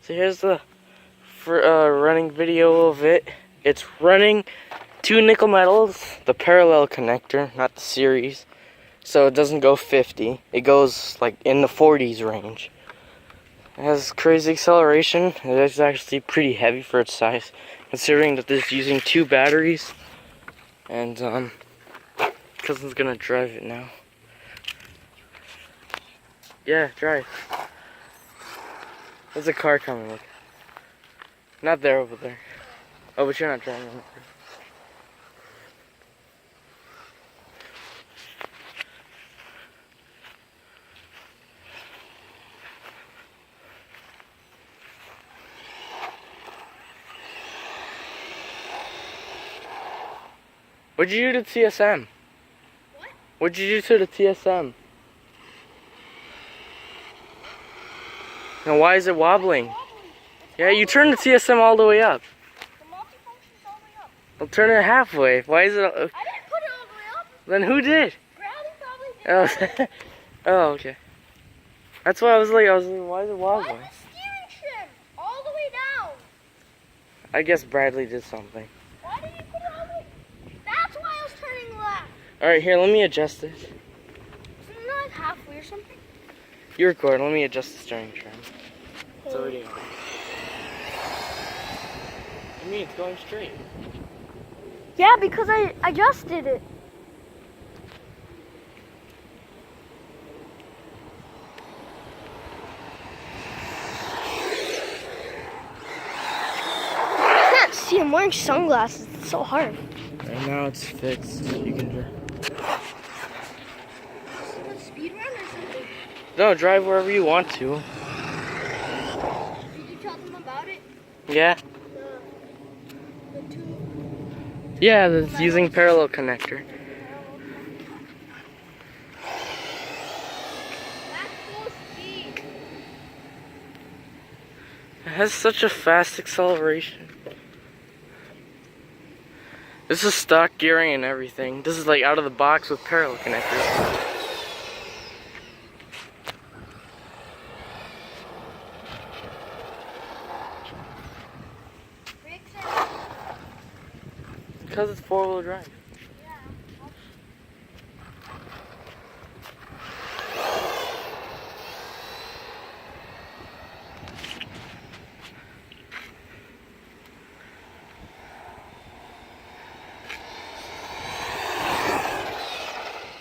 So here's the running video of it. It's running 2 nickel metals, the parallel connector, not the series. So it doesn't go 50. It goes like in the 40s range. It has crazy acceleration. It is actually pretty heavy for its size, considering that this is using 2 batteries. And cousin's gonna drive it now. Yeah, drive. There's a car coming, look. Not there, over there. Oh, but you're not driving. What'd you do to TSM? What? What'd you do to the TSM? And why is it wobbling? Yeah, you turn the TSM all the way up. The multifunction's all the way up. I'll turn it halfway. Why is it? I didn't put it all the way up. Then who did? Bradley probably did. Oh, oh, okay. That's why I was like, why is it wobbling? Why is the steering trim all the way down? I guess Bradley did something. Why did you put it all the way? That's why I was turning left. All right, here, let me adjust this. Isn't it like halfway or something? You record. Let me adjust the steering trim. It's already on. I mean, it's going straight. Yeah, because I adjusted it. I can't see. I'm wearing sunglasses. It's so hard. Right now it's fixed. You can drive. Speed run or something? No, drive wherever you want to. Did you tell them about it? Yeah. The two. Yeah, it's using parallel connector. That's full speed. It has such a fast acceleration. This is stock gearing and everything. This is like out of the box with parallel connectors. Because it's 4-wheel drive.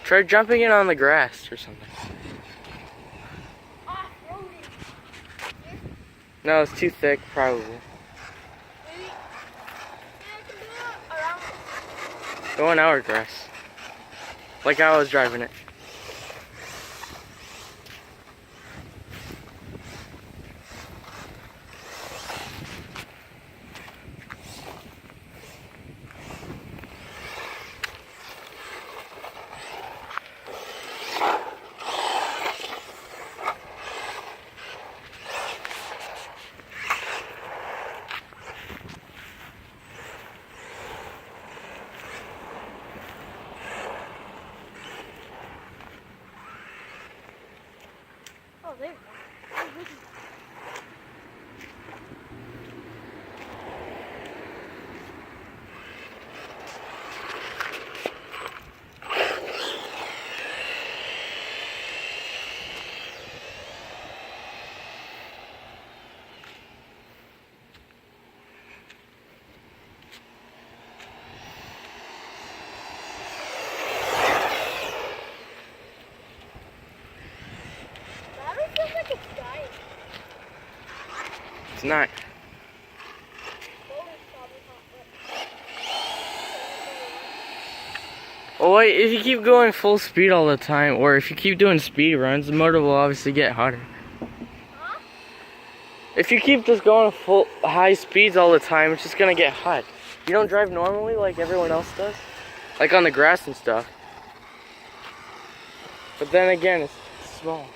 Try jumping in on the grass or something. No, it's too thick, probably. Go on our grass. Like I was driving it. Oh, there you go. It's not. Well, wait, if you keep going full speed all the time, or if you keep doing speed runs, the motor will obviously get hotter. Huh? If you keep just going full high speeds all the time, it's just gonna get hot. You don't drive normally like everyone else does? Like on the grass and stuff. But then again, it's small.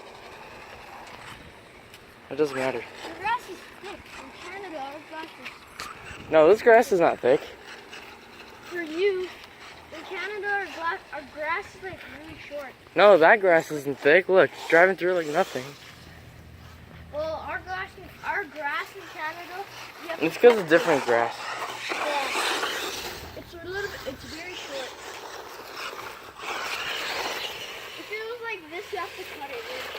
It doesn't matter. The grass is thick. In Canada, our grass is... No, this grass is not thick. For you, in Canada, our grass is like really short. No, that grass isn't thick. Look, it's driving through like nothing. Well, our grass in Canada, you have It's to because cut it's different grass. Yeah. It's a little bit, it's very short. If it was like this, you have to cut it.